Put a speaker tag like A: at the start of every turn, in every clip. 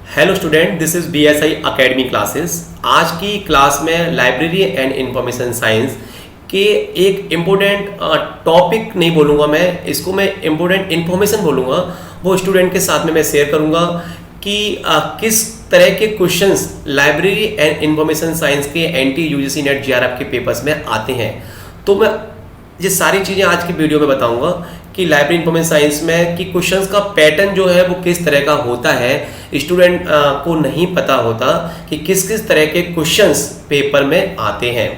A: Hello student, this is BSI academy classes. आज की class में लाइब्रेरी एंड इंफॉर्मेशन साइंस के एक इम्पोर्टेंट टॉपिक नहीं बोलूँगा, इसको मैं इम्पोर्टेंट इन्फॉर्मेशन बोलूँगा। वो स्टूडेंट के साथ में मैं शेयर करूँगा कि किस तरह के questions library and information science के NT UGC NET JRF के पेपर्स में आते हैं। तो मैं ये सारी चीज़ें आज की वीडियो में बताऊंगा कि लाइब्रेरी इंफॉर्मेशन साइंस में कि क्वेश्चंस का पैटर्न जो है वो किस तरह का होता है। स्टूडेंट को नहीं पता होता कि किस किस तरह के क्वेश्चंस पेपर में आते हैं।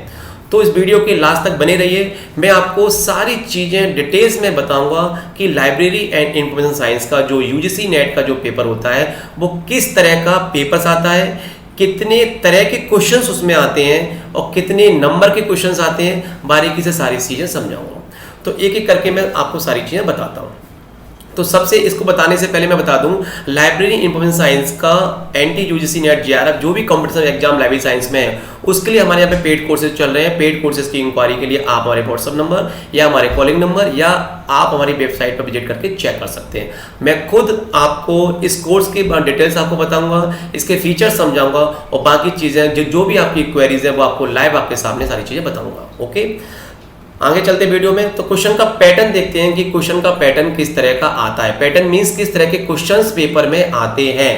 A: तो इस वीडियो के लास्ट तक बने रहिए, मैं आपको सारी चीज़ें डिटेल्स में बताऊंगा कि लाइब्रेरी एंड इंफॉर्मेशन साइंस का जो UGC NET का जो पेपर होता है वो किस तरह का पेपर्स आता है, कितने तरह के क्वेश्चंस उसमें आते हैं और कितने नंबर के क्वेश्चंस आते हैं। बारीकी से सारी चीज़ें समझाऊंगा। तो एक एक करके मैं आपको सारी चीज़ें बताता हूँ। तो सबसे इसको बताने से पहले मैं बता दूं, लाइब्रेरी इंफॉर्मेशन साइंस का NT UGC NET JRF जो भी कॉम्पिटिशन एग्जाम लाइब्रेरी साइंस में है उसके लिए हमारे यहाँ पे पेड कोर्सेज चल रहे हैं। पेड कोर्सेज की इंक्वायरी के लिए आप हमारे व्हाट्सअप नंबर या हमारे कॉलिंग नंबर या आप हमारी वेबसाइट पर विजिट करके चेक कर सकते हैं। मैं खुद आपको इस कोर्स के डिटेल्स आपको बताऊंगा, इसके फीचर्स समझाऊंगा और बाकी चीज़ें जो भी आपकी क्वेरीज है वो आपको लाइव आपके सामने सारी चीज़ें बताऊंगा। ओके, आगे चलते वीडियो में। तो क्वेश्चन का पैटर्न देखते हैं कि क्वेश्चन का पैटर्न किस तरह का आता है। पैटर्न मींस किस तरह के क्वेश्चंस पेपर में आते हैं,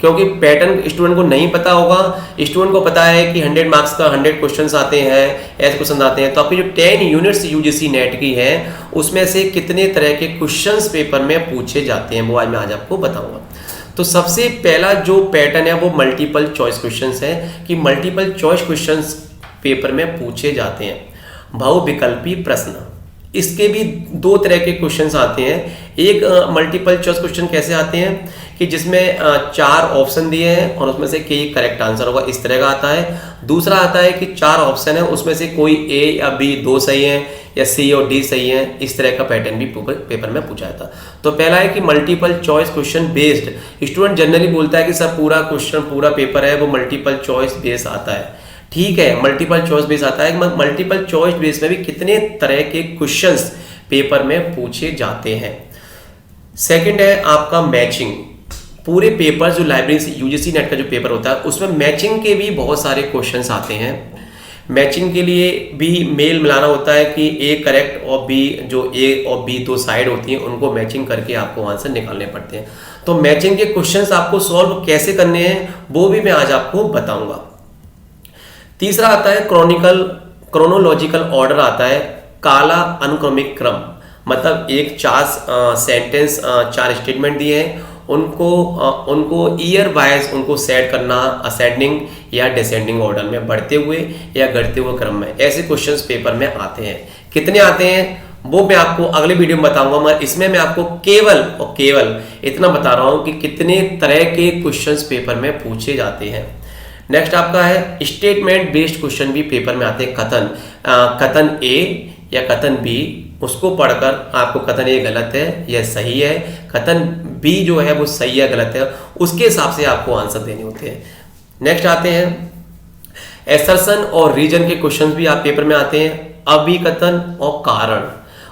A: क्योंकि पैटर्न स्टूडेंट को नहीं पता होगा। स्टूडेंट को पता है कि 100 मार्क्स का 100 क्वेश्चंस आते हैं, ऐसे क्वेश्चन आते हैं। तो आपकी जो 10 यूनिट्स UGC NET की है उसमें से कितने तरह के क्वेश्चंस पेपर में पूछे जाते हैं वो आज आपको बताऊंगा। तो सबसे पहला जो पैटर्न है वो मल्टीपल चॉइस क्वेश्चंस है कि मल्टीपल चॉइस क्वेश्चंस पेपर में पूछे जाते हैं। बहुविकल्पी प्रश्न, इसके भी दो तरह के क्वेश्चंस आते हैं। एक मल्टीपल चॉइस क्वेश्चन कैसे आते हैं कि जिसमें 4 ऑप्शन दिए हैं और उसमें से कोई करेक्ट आंसर होगा, इस तरह का आता है। दूसरा आता है कि 4 ऑप्शन है, उसमें से कोई A या B 2 सही है या C और D सही है। इस तरह का पैटर्न भी पेपर में पूछा जाता है। तो पहला है कि multiple choice question based. Student generally बोलता है कि सर पूरा क्वेश्चन पूरा पेपर है वो मल्टीपल चॉइस बेस्ड आता है। ठीक है, मल्टीपल चॉइस बेस आता है। मल्टीपल चॉइस बेस में भी कितने तरह के क्वेश्चंस पेपर में पूछे जाते हैं। सेकंड है आपका मैचिंग। पूरे पेपर जो लाइब्रेरी UGC NET का जो पेपर होता है उसमें मैचिंग के भी बहुत सारे क्वेश्चंस आते हैं। मैचिंग के लिए भी मेल मिलाना होता है कि A करेक्ट और B, जो A और B 2 साइड होती हैं उनको मैचिंग करके आपको आंसर निकालने पड़ते हैं। तो मैचिंग के क्वेश्चंस आपको सॉल्व कैसे करने हैं वो भी मैं आज आपको बताऊंगा। तीसरा आता है क्रोनोलॉजिकल ऑर्डर आता है, काला अनुक्रमिक क्रम। मतलब एक 4 सेंटेंस 4 स्टेटमेंट दिए हैं, उनको ईयर वाइज उनको सेट करना, असेंडिंग या डिसेंडिंग ऑर्डर में, बढ़ते हुए या घटते हुए क्रम में। ऐसे क्वेश्चंस पेपर में आते हैं। कितने आते हैं वो मैं आपको अगले वीडियो में बताऊंगा, मगर इसमें मैं आपको केवल इतना बता रहा हूं कि कितने तरह के क्वेश्चंस पेपर में पूछे जाते हैं। नेक्स्ट आपका है स्टेटमेंट बेस्ड क्वेश्चन भी पेपर में आते हैं। कथन A या कथन B, उसको पढ़कर आपको कथन A गलत है या सही है, कथन B जो है वो सही है गलत है, उसके हिसाब से आपको आंसर देने होते हैं। नेक्स्ट आते हैं एसर्शन और रीजन के क्वेश्चन भी आप पेपर में आते हैं। अभिकथन और कारण,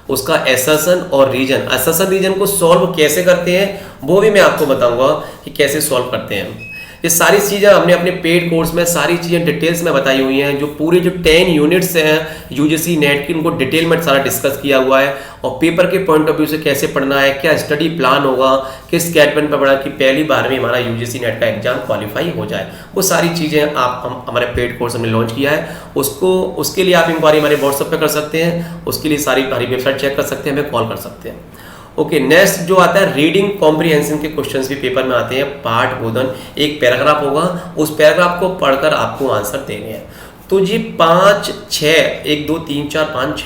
A: उसका एसर्शन और रीजन, एसर्शन रीजन को सॉल्व कैसे करते हैं वो भी मैं आपको बताऊंगा कि कैसे सॉल्व करते हैं। ये सारी चीज़ें हमने अपने पेड कोर्स में सारी चीज़ें डिटेल्स में बताई हुई हैं। जो पूरे जो 10 यूनिट्स हैं UGC NET की उनको डिटेल में सारा डिस्कस किया हुआ है और पेपर के पॉइंट ऑफ व्यू से कैसे पढ़ना है, क्या स्टडी प्लान होगा, किस कैटमेंट पर पढ़ना कि पहली बार में हमारा UGC NET का एग्जाम क्वालिफाई हो जाए। वो सारी चीज़ें आप हमारे पेड कोर्स हमने लॉन्च किया है। उसके लिए आप इंक्वायरी हमारे व्हाट्सएप पर कर सकते हैं, उसके लिए सारी हमारी वेबसाइट चेक कर सकते हैं, हमें कॉल कर सकते हैं। ओके, नेक्स्ट जो आता है रीडिंग कॉम्प्रिहेंशन के क्वेश्चंस भी पेपर में आते हैं। पाठ बोधन, एक पैराग्राफ होगा, उस पैराग्राफ को पढ़कर आपको आंसर देने हैं। तो जी 5 6 1 2 3 4 5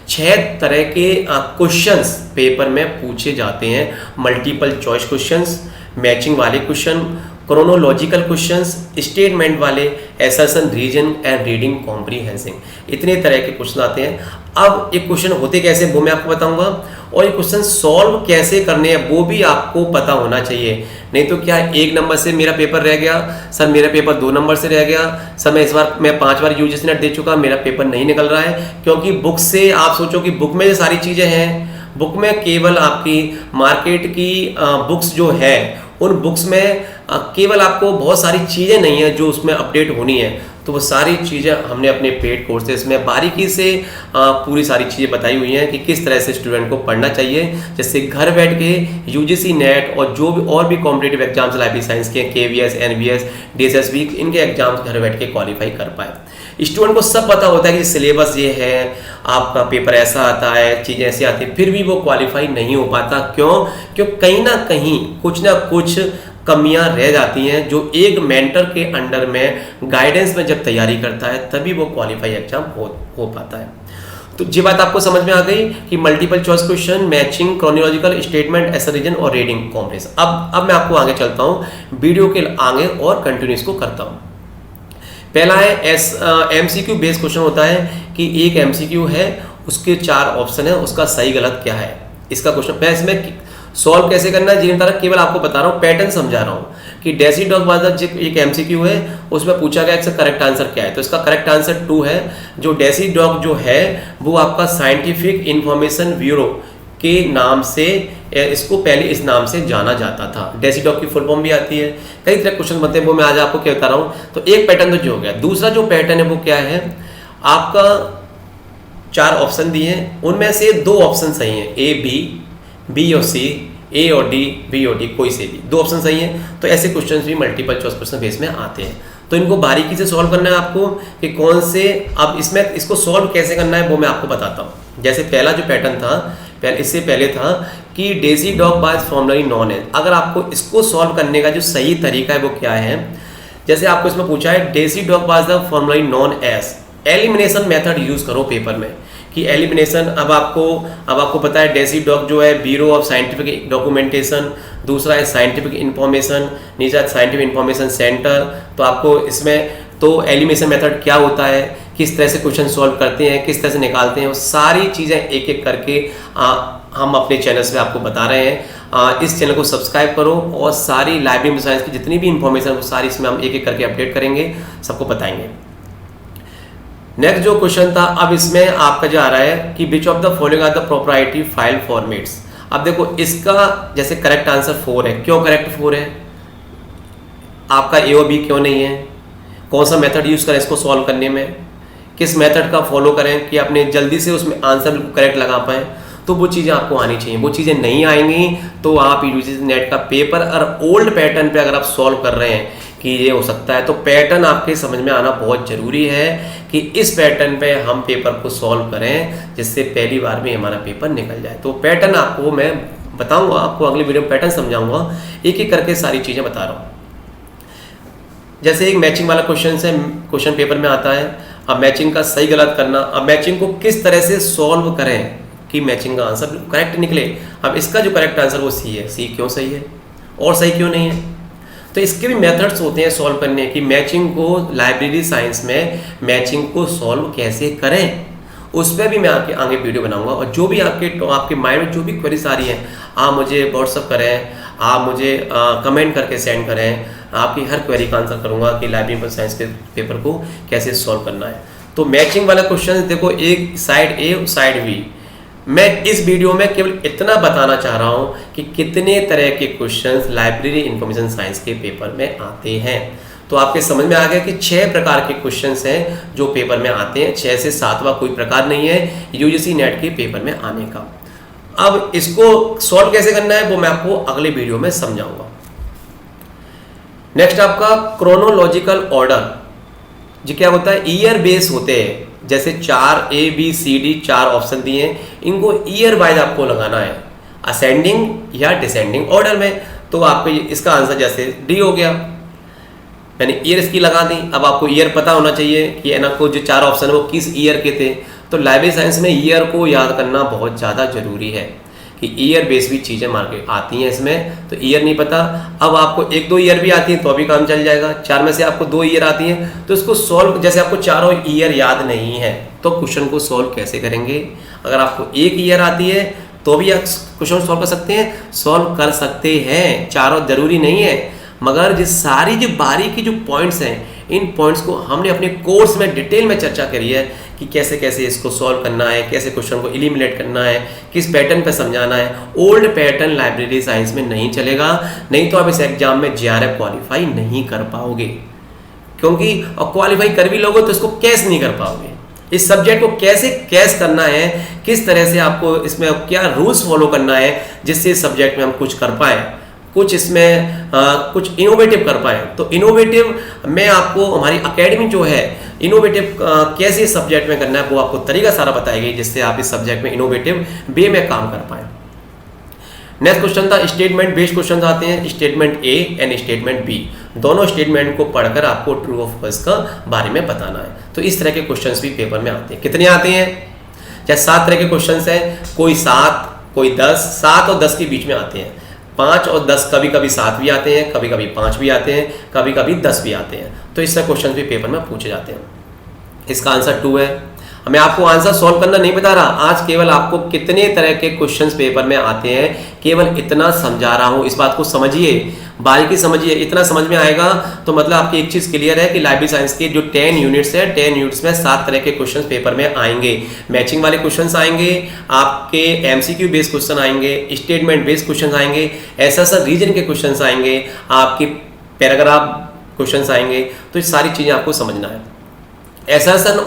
A: 6 तरह के क्वेश्चंस पेपर में पूछे जाते हैं। मल्टीपल चॉइस क्वेश्चंस, मैचिंग वाले क्वेश्चन, क्रोनोलॉजिकल क्वेश्चंस, स्टेटमेंट वाले, एसर्शन, रीजन एंड रीडिंग कॉम्प्रिहेंसिंग, इतने तरह के क्वेश्चन आते हैं। अब ये क्वेश्चन होते कैसे वो मैं आपको बताऊंगा और ये क्वेश्चन सॉल्व कैसे करने हैं वो भी आपको पता होना चाहिए। नहीं तो क्या 1 नंबर से मेरा पेपर रह गया, सर मेरा पेपर 2 नंबर से रह गया, सर मैं इस बार 5 बार UGC NET दे चुका, मेरा पेपर नहीं निकल रहा है। क्योंकि बुक से आप सोचो कि बुक में ये सारी चीज़ें हैं, बुक में केवल आपकी मार्केट की बुक्स जो है उन बुक्स में केवल आपको बहुत सारी चीज़ें नहीं है जो उसमें अपडेट होनी है, तो वो सारी चीज़ें हमने अपने पेड कोर्सेज में बारीकी से पूरी सारी चीज़ें बताई हुई हैं कि किस तरह से स्टूडेंट को पढ़ना चाहिए, जैसे घर बैठ के यूजीसी नेट और जो भी और भी कॉम्पिटिटिव एग्जाम्स लाइब्रेरी साइंस के, केवीएस, एनवीएस, डीएसएसबी, इनके एग्जाम्स घर बैठ के क्वालिफाई कर पाए। स्टूडेंट को सब पता होता है कि सिलेबस ये है, आपका पेपर ऐसा आता है, चीज़ें ऐसी आती है, फिर भी वो क्वालिफाई नहीं हो पाता। क्यों कहीं ना कुछ कमियां रह जाती हैं, जो एक मेंटर के अंडर में गाइडेंस में जब तैयारी करता है तभी वो क्वालिफाई एग्जाम हो पाता है। तो ये बात आपको समझ में आ गई कि multiple choice question, matching, chronological statement, assertion reason और रीडिंग कॉम्प्रिहेंशन। अब मैं आपको आगे चलता हूँ वीडियो के आगे और कंटिन्यू इसको करता हूँ। पहला है एमसीक्यू बेस्ड क्वेश्चन होता है कि एक एमसीक्यू है, उसके 4 ऑप्शन है, उसका सही गलत क्या है, इसका क्वेश्चन मैं इसमें सॉल्व कैसे करना है जीवन तारा केवल आपको बता रहा हूँ, पैटर्न समझा रहा हूँ कि डेसी डॉग वाज एक एमसीक्यू है, उसमें पूछा गया इसका करेक्ट आंसर क्या है, तो इसका करेक्ट आंसर 2 है। जो डेसी डॉग जो है वो आपका साइंटिफिक इंफॉर्मेशन ब्यूरो के नाम से, इसको पहले इस नाम से जाना जाता था। डेसी डॉग की फुल फॉर्म भी आती है, कई तरह क्वेश्चन बनते हैं, वो मैं आज आपको क्या बता रहा हूँ। तो एक पैटर्न तो जो हो गया, दूसरा जो पैटर्न है वो क्या है, आपका 4 ऑप्शन दिए हैं, उनमें से 2 ऑप्शन सही हैं, ए बी और सी, ए और डी, बी और डी, कोई से भी 2 ऑप्शन सही हैं। तो ऐसे क्वेश्चन भी मल्टीपल चॉइस क्वेश्चन बेस में आते हैं, तो इनको बारीकी से सॉल्व करना है आपको कि कौन से, अब इसमें इसको सॉल्व कैसे करना है वो मैं आपको बताता हूँ। जैसे पहला जो पैटर्न था, इससे पहले था कि Daisy dog bye formulary non है। अगर आपको इसको सॉल्व करने का जो सही तरीका है वो क्या है, जैसे आपको इसमें पूछा है daisy dog by the formulary known as, elimination method use करो पेपर में कि एलिमिनेशन। अब आपको पता है डेसी डॉग जो है ब्यूरो ऑफ साइंटिफिक डॉक्यूमेंटेशन, दूसरा है साइंटिफिक इंफॉर्मेशन, नीचा साइंटिफिक इंफॉर्मेशन सेंटर। तो आपको इसमें तो एलिमिनेशन मेथड क्या होता है, किस तरह से क्वेश्चन सॉल्व करते हैं, किस तरह से निकालते हैं, वो सारी चीज़ें एक एक करके हम अपने चैनल्स में आपको बता रहे हैं। इस चैनल को सब्सक्राइब करो और सारी लाइब्रेरी में साइंस की जितनी भी इंफॉर्मेशन वो सारी इसमें हम एक एक करके अपडेट करेंगे, सबको बताएंगे। नेक्स्ट जो क्वेश्चन था, अब इसमें आपका जो आ रहा है कि which of the following are the proprietary file formats. अब देखो इसका जैसे करेक्ट आंसर 4 है, क्यों करेक्ट 4 है, आपका ए और बी क्यों नहीं है, कौन सा मेथड यूज करें इसको सॉल्व करने में, किस मेथड का फॉलो करें कि आपने जल्दी से उसमें आंसर बिल्कुल करेक्ट लगा पाएँ, तो वो चीज़ें आपको आनी चाहिए। वो चीज़ें नहीं आएंगी तो आप यूजीसी नेट का पेपर और ओल्ड पैटर्न पे अगर आप सॉल्व कर रहे हैं कि ये हो सकता है, तो पैटर्न आपके समझ में आना बहुत ज़रूरी है कि इस पैटर्न पे हम पेपर को सॉल्व करें जिससे पहली बार में हमारा पेपर निकल जाए। तो पैटर्न आपको मैं बताऊंगा, आपको अगली वीडियो में पैटर्न समझाऊंगा, एक एक करके सारी चीज़ें बता रहा हूँ। जैसे एक मैचिंग वाला क्वेश्चन पेपर में आता है, अब मैचिंग का सही गलत करना, अब मैचिंग को किस तरह से सॉल्व करें कि मैचिंग का आंसर करेक्ट निकले। अब इसका जो करेक्ट आंसर वो सी है, सी क्यों सही है और सही क्यों नहीं है, तो इसके भी मेथड्स होते हैं सॉल्व करने की। मैचिंग को लाइब्रेरी साइंस में मैचिंग को सॉल्व कैसे करें, उस पर भी मैं आगे वीडियो बनाऊंगा। और जो भी आपके माइंड में जो भी क्वेरीज आ रही हैं, आप मुझे व्हाट्सअप करें, आप मुझे कमेंट करके सेंड करें, आपकी हर क्वेरी का आंसर करूंगा कि लाइब्रेरी साइंस के पेपर को कैसे सॉल्व करना है। तो मैचिंग वाला क्वेश्चन देखो, एक साइड ए साइड बी, मैं इस वीडियो में केवल इतना बताना चाह रहा हूं कि कितने तरह के क्वेश्चंस लाइब्रेरी इंफॉर्मेशन साइंस के पेपर में आते हैं। तो आपके समझ में आ गया कि 6 प्रकार के क्वेश्चंस हैं जो पेपर में आते हैं, 6 से 7वां कोई प्रकार नहीं है यूजीसी नेट के पेपर में आने का। अब इसको सॉल्व कैसे करना है वो मैं आपको अगले वीडियो में समझाऊंगा। नेक्स्ट आपका क्रोनोलॉजिकल ऑर्डर, जी क्या होता है, ईयर बेस होते हैं। जैसे 4 A B C D 4 option दिए हैं, इनको ईयर वाइज आपको लगाना है, असेंडिंग या डिसेंडिंग ऑर्डर में। तो आपको इसका आंसर जैसे डी हो गया, मैंने ईयर इसकी लगा दी। अब आपको ईयर पता होना चाहिए कि है ना, को जो 4 ऑप्शन है वो किस ईयर के थे। तो लाइब्रेरी साइंस में ईयर को याद करना बहुत ज़्यादा जरूरी है कि ईयर बेस भी चीज़ें मार्केट आती हैं इसमें। तो ईयर नहीं पता, अब आपको 1-2 ईयर भी आती है तो अभी काम चल जाएगा। 4 में से आपको 2 ईयर आती हैं तो इसको सॉल्व, जैसे आपको चारों ईयर याद नहीं है तो क्वेश्चन को सॉल्व कैसे करेंगे। अगर आपको 1 ईयर आती है तो भी आप क्वेश्चन सॉल्व कर सकते हैं, सॉल्व कर सकते हैं, चारों जरूरी नहीं है। मगर जो सारी जो बारीकी जो पॉइंट्स हैं इन पॉइंट्स को हमने अपने कोर्स में डिटेल में चर्चा करी है कि कैसे कैसे इसको सॉल्व करना है, कैसे क्वेश्चन को एलिमिनेट करना है, किस पैटर्न पे समझाना है। ओल्ड पैटर्न लाइब्रेरी साइंस में नहीं चलेगा, नहीं तो आप इस एग्जाम में JRF क्वालिफाई नहीं कर पाओगे, क्योंकि और क्वालिफाई कर भी लोगे तो इसको कैश नहीं कर पाओगे। इस सब्जेक्ट को कैसे कैश करना है, किस तरह से आपको इसमें क्या रूल्स फॉलो करना है जिससे इस सब्जेक्ट में हम कुछ कर पाए, कुछ इसमें कुछ इनोवेटिव कर पाए। तो इनोवेटिव मैं आपको हमारी एकेडमी जो है इनोवेटिव कैसे इस सब्जेक्ट में करना है वो आपको तरीका सारा बताएगी, जिससे आप इस सब्जेक्ट में इनोवेटिव वे में काम कर पाए। नेक्स्ट क्वेश्चन था स्टेटमेंट बेस्ड क्वेश्चन आते हैं, statement A and statement B. दोनों स्टेटमेंट को पढ़कर आपको ट्रू और फॉल्स का बारे में बताना है। तो इस तरह के क्वेश्चंस भी पेपर में आते हैं। कितने आते हैं? चाहे 7 तरह के क्वेश्चंस हैं, कोई 7 कोई 10, 7 और 10 के बीच में आते हैं। 5 और 10 कभी कभी 7 भी आते हैं, कभी कभी 5 भी आते हैं, कभी कभी 10 भी आते हैं। तो इस तरह क्वेश्चन भी पेपर में पूछे जाते हैं। इसका आंसर 2 है। मैं आपको आंसर सॉल्व करना नहीं बता रहा, आज केवल आपको कितने तरह के क्वेश्चंस पेपर में आते हैं केवल इतना समझा रहा हूं। इस बात को समझिए, बारीकी समझिए, इतना समझ में आएगा तो मतलब आपकी एक चीज क्लियर है कि लाइब्रेरी साइंस के जो 10 यूनिट्स है, 10 यूनिट्स में 7 तरह के क्वेश्चंस पेपर में आएंगे। मैचिंग वाले क्वेश्चंस आएंगे, आपके MCQ बेस्ड क्वेश्चन आएंगे, स्टेटमेंट बेस्ड क्वेश्चन आएंगे, ऐसा रीजन के क्वेश्चंस आएंगे, आपके पैराग्राफ क्वेश्चंस आएंगे। तो ये सारी चीजें आपको समझना है। एसर्शन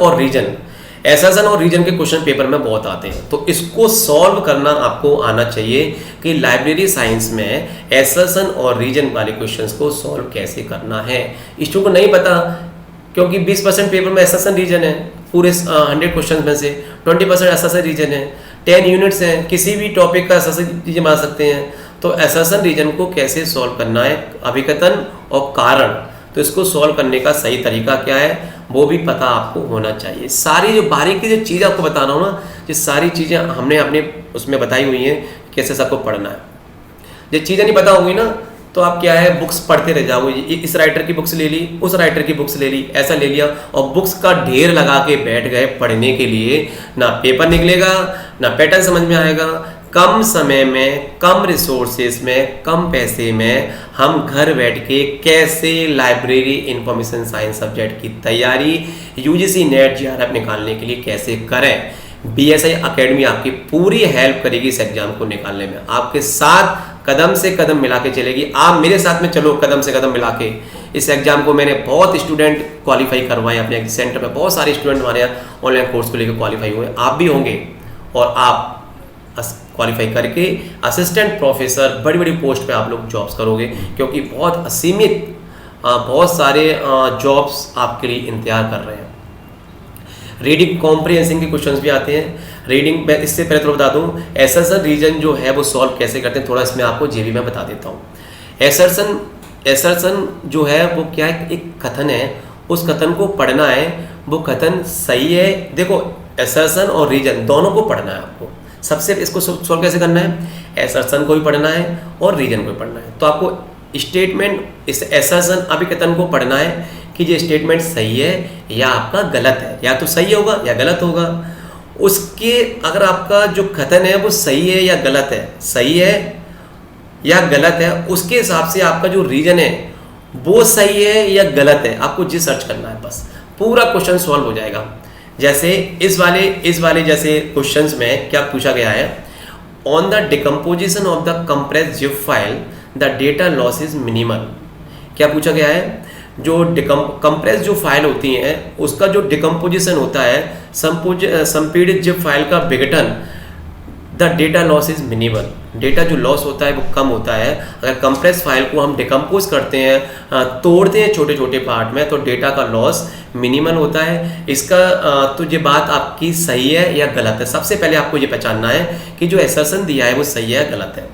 A: और रीजन के क्वेश्चन पेपर में बहुत आते हैं, तो इसको सॉल्व करना आपको आना चाहिए कि लाइब्रेरी साइंस में एसर्शन और रीजन वाले क्वेश्चंस को सॉल्व कैसे करना है। स्टूडेंट को नहीं पता, क्योंकि 20% पेपर में एसर्शन रीजन है, पूरे 100 क्वेश्चन में से 20% एसर्शन रीजन है। 10 यूनिट्स हैं, किसी भी टॉपिक का एसर्शन रीजन बना सकते हैं। तो एसर्शन रीजन को कैसे सॉल्व करना है, अभिकथन और कारण, तो इसको सॉल्व करने का सही तरीका क्या है वो भी पता आपको होना चाहिए। सारी जो बारीकी जो चीज़ आपको बता रहा हूँ ना, ये सारी चीज़ें हमने अपने उसमें बताई हुई हैं कैसे सबको पढ़ना है। ये चीज़ें नहीं पता होंगी ना तो आप क्या है बुक्स पढ़ते रह जाओगे, इस राइटर की बुक्स ले ली, उस राइटर की बुक्स ले ली, ऐसा ले लिया और बुक्स का ढेर लगा के बैठ गए पढ़ने के लिए। ना पेपर निकलेगा, ना पैटर्न समझ में आएगा। कम समय में, कम रिसोर्सेज में, कम पैसे में हम घर बैठ के कैसे लाइब्रेरी इंफॉर्मेशन साइंस सब्जेक्ट की तैयारी UGC नेट JRF निकालने के लिए कैसे करें। BSI एकेडमी आपकी पूरी हेल्प करेगी इस एग्जाम को निकालने में, आपके साथ कदम से कदम मिला के चलेगी। आप मेरे साथ में चलो कदम से कदम मिला के। इस एग्जाम को मैंने बहुत स्टूडेंट क्वालिफाई करवाए अपने सेंटर में, बहुत सारे स्टूडेंट हमारे यहाँ ऑनलाइन कोर्स को लेकर क्वालिफाई हुए, आप भी होंगे। और आप क्वालिफाई करके असिस्टेंट प्रोफेसर बड़ी बड़ी पोस्ट पे आप लोग जॉब्स करोगे, क्योंकि बहुत असीमित बहुत सारे जॉब्स आपके लिए इंतजार कर रहे हैं। रीडिंग कॉम्प्रिहेंशन के क्वेश्चंस भी आते हैं। रीडिंग में इससे पहले तो बता दूं एसर्शन रीजन जो है वो सॉल्व कैसे करते हैं, थोड़ा इसमें आपको JV में बता देता हूँ। एसर्शन जो है वो क्या है, एक कथन है, उस कथन को पढ़ना है, वो कथन सही है। देखो एसर्शन और रीजन दोनों को पढ़ना है आपको। सबसे इसको सॉल्व कैसे करना है, एसर्शन को भी पढ़ना है और रीजन को भी पढ़ना है। तो आपको स्टेटमेंट, इस एसर्शन अभिकथन को पढ़ना है कि ये स्टेटमेंट सही है या आपका गलत है, या तो सही होगा या गलत होगा। उसके अगर आपका जो कथन है वो सही है या गलत है, सही है या गलत है, उसके हिसाब से आपका जो रीजन है वो सही है या गलत है, आपको जी सर्च करना है, बस पूरा क्वेश्चन सॉल्व हो जाएगा। जैसे इस वाले जैसे क्वेश्चंस में क्या पूछा गया है, on the decomposition of the compressed zip file the data loss is minimal. क्या पूछा गया है, जो कंप्रेस जो फाइल होती हैं उसका जो डिकम्पोजिशन होता है, संपीड़ित जिप फाइल का विघटन, the data loss is minimal, data जो लॉस होता है वो कम होता है। अगर कंप्रेस फाइल को हम डिकम्पोज करते हैं, तोड़ते हैं छोटे छोटे पार्ट में, तो डेटा का लॉस मिनिमल होता है। इसका तो ये बात आपकी सही है या गलत है। सबसे पहले आपको ये पहचानना है कि जो एसर्शन दिया है वो सही है या गलत है।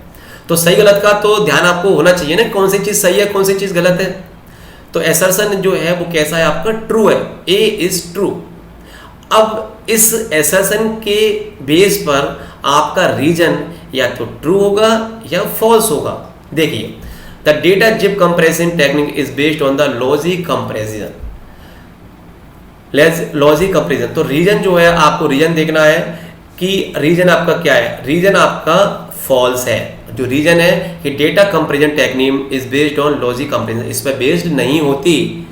A: तो सही गलत का तो ध्यान आपको होना चाहिए ना, कौन सी चीज़ सही है कौन सी चीज़ गलत है। तो एसर्शन जो है वो कैसा है आपका, ट्रू है, ए इज ट्रू। अब इस एसर्शन के बेस पर आपका रीजन या तो ट्रू होगा या फॉल्स होगा। देखिए, the data zip compression technique is based on the logy compression. तो रीजन जो है आपको रीजन देखना है कि रीजन आपका क्या है, रीजन आपका फॉल्स है। जो रीजन है कि data comparison technique is based on logic comparison, इस पर बेस्ड नहीं होती।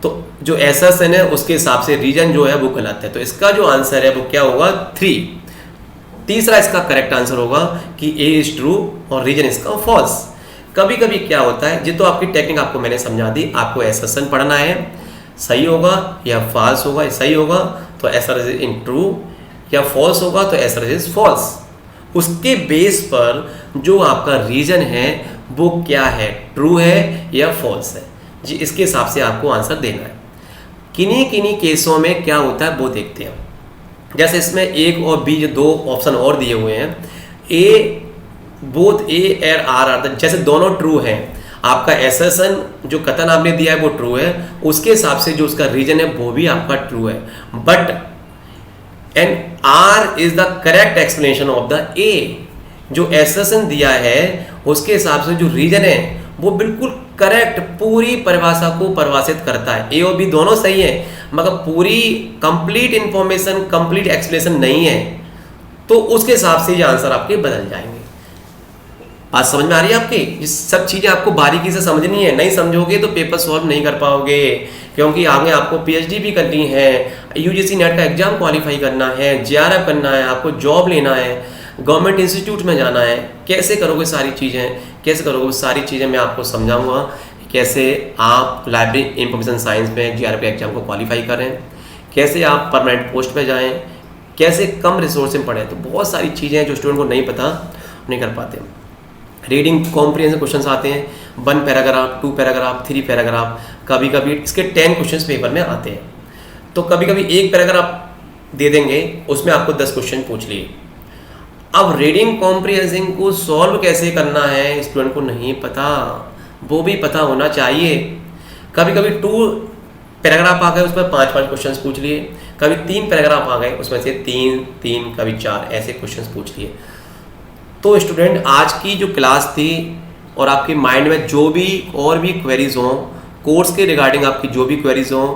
A: तो जो एसर्शन है उसके हिसाब से रीजन जो है वो गलत है। तो इसका जो आंसर है वो क्या होगा 3। तीसरा इसका करेक्ट आंसर होगा कि ए इज ट्रू और रीजन इसका फॉल्स। कभी कभी क्या होता है, जी तो आपकी टेक्निक आपको मैंने समझा दी, आपको एसर्शन पढ़ना है, सही होगा या फॉल्स होगा, सही होगा तो एसर इज इन ट्रू, या फॉल्स होगा तो एसर इज फॉल्स। उसके बेस पर जो आपका रीजन है वो क्या है, ट्रू है या फॉल्स है जी, इसके हिसाब से आपको आंसर देना है। किन्हीं किन्हीं केसों में क्या होता है वो देखते हैं। जैसे इसमें एक और बी जो 2 ऑप्शन और दिए हुए हैं, ए बोथ ए और आर जैसे दोनों ट्रू हैं, आपका एसर्शन जो कथन आपने दिया है वो ट्रू है, उसके हिसाब से जो उसका रीजन है वो भी आपका ट्रू है, but and R is the correct explanation of the A. जो एसर्शन दिया है उसके हिसाब से जो रीजन है वो बिल्कुल करेक्ट पूरी परिभाषा को परिभाषित करता है। ए और बी दोनों सही है मगर पूरी कंप्लीट इंफॉर्मेशन, कंप्लीट एक्सप्लेनेशन नहीं है, तो उसके हिसाब से ये आंसर आपके बदल जाएंगे। बात समझ में आ रही है आपकी? ये सब चीज़ें आपको बारीकी से समझनी है, नहीं समझोगे तो पेपर सॉल्व नहीं कर पाओगे, क्योंकि आगे आपको पीएचडी भी करनी है, यूजीसी नेट का एग्जाम क्वालिफाई करना है, जेआरएफ करना है, आपको जॉब लेना है, गवर्नमेंट इंस्टीट्यूट में जाना है। कैसे करोगे सारी चीज़ें, कैसे करोगे सारी चीज़ें मैं आपको समझाऊंगा, कैसे आप लाइब्रेरी इंफॉर्मेशन साइंस में जेआरएफ के एग्जाम को क्वालिफाई करें, कैसे आप परमानेंट पोस्ट पे जाएं, कैसे कम रिसोर्स में पढ़ें। तो बहुत सारी चीज़ें हैं जो स्टूडेंट को नहीं पता, नहीं कर पाते। रीडिंग कॉम्प्रिहेंशन क्वेश्चंस आते हैं, 1 पैराग्राफ, 2 पैराग्राफ, 3 पैराग्राफ, कभी कभी इसके 10 क्वेश्चंस पेपर में आते हैं। तो कभी कभी 1 पैराग्राफ दे देंगे, उसमें आपको 10 क्वेश्चन पूछ लिए। अब रीडिंग कॉम्प्रिहेंशन को सॉल्व कैसे करना है स्टूडेंट को नहीं पता, वो भी पता होना चाहिए। कभी कभी 2 पैराग्राफ आ गए, उसमें 5-5 क्वेश्चन पूछ लिए, कभी 3 पैराग्राफ आ गए, उसमें से 3, कभी 4 ऐसे क्वेश्चन पूछ लिए। तो स्टूडेंट आज की जो क्लास थी और आपके माइंड में जो भी और भी क्वेरीज हों, कोर्स के रिगार्डिंग आपकी जो भी क्वेरीज हों,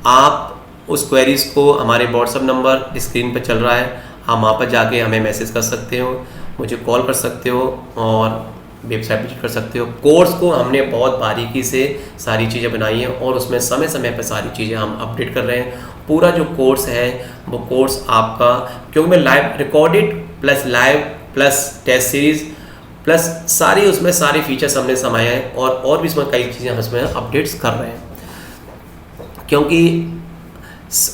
A: आप उस क्वेरीज को हमारे व्हाट्सअप नंबर स्क्रीन पर चल रहा है, आप वहाँ पर जाके हमें मैसेज कर सकते हो, मुझे कॉल कर सकते हो और वेबसाइट विजिट कर सकते हो। कोर्स को हमने बहुत बारीकी से सारी चीज़ें बनाई हैं और उसमें समय समय पर सारी चीज़ें हम अपडेट कर रहे हैं। पूरा जो कोर्स है वो कोर्स आपका, क्योंकि मैं live recorded plus live plus test series plus सारी उसमें सारे फीचर्स हमने समाये हैं और भी इसमें कई चीज़ें हम इसमें अपडेट्स कर रहे हैं, क्योंकि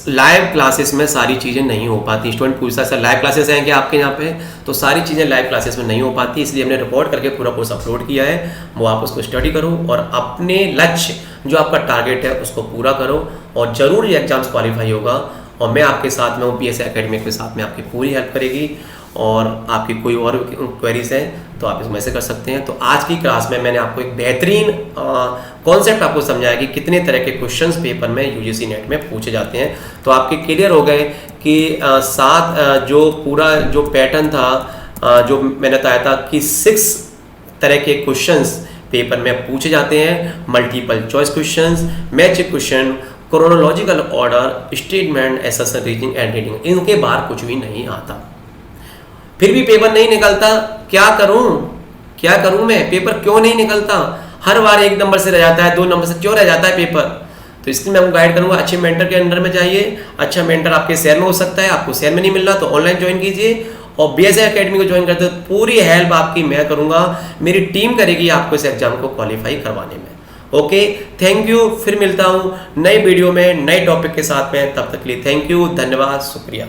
A: लाइव क्लासेस में सारी चीज़ें नहीं हो पाती। स्टूडेंट पूछता है सर लाइव क्लासेस हैं क्या आपके यहाँ पे, तो सारी चीज़ें लाइव क्लासेस में नहीं हो पाती, इसलिए हमने रिकॉर्ड करके पूरा कोर्स अपलोड किया है। वो आप उसको स्टडी करो और अपने लक्ष्य जो आपका टारगेट है उसको पूरा करो और ज़रूर ये एग्जाम्स क्वालिफाई होगा। और मैं आपके साथ में हूँ, पीएसए एकेडमी के साथ में आपकी पूरी हेल्प करेगी। और आपकी कोई और क्वेरीज है तो आप इसमें से कर सकते हैं। तो आज की क्लास में मैंने आपको एक बेहतरीन कॉन्सेप्ट आपको समझाया कि कितने तरह के क्वेश्चंस पेपर में यूजीसी नेट में पूछे जाते हैं। तो आपके क्लियर हो गए कि साथ जो पूरा जो पैटर्न था जो मैंने बताया था कि 6 तरह के क्वेश्चंस पेपर में पूछे जाते हैं। Multiple choice questions, matching question, chronological order, statement, assertion, reasoning and reading, इनके बाहर कुछ भी नहीं आता। फिर भी पेपर नहीं निकलता, क्या करूं मैं, पेपर क्यों नहीं निकलता? हर बार 1 नंबर से रह जाता है, 2 नंबर से क्यों रह जाता है पेपर? तो इसलिए मैं आपको गाइड करूंगा, अच्छे मेंटर के अंडर में जाइए। अच्छा मेंटर आपके शहर में हो सकता है, आपको शहर में नहीं मिल रहा तो ऑनलाइन ज्वाइन कीजिए और बीएसए एकेडमी को ज्वाइन करते हो। पूरी हेल्प आपकी मैं करूंगा, मेरी टीम करेगी आपको इस एग्जाम को क्वालिफाई करवाने में। Okay, thank you. फिर मिलता हूं नई वीडियो में नए टॉपिक के साथ में, तब तक के लिए थैंक यू, धन्यवाद, शुक्रिया।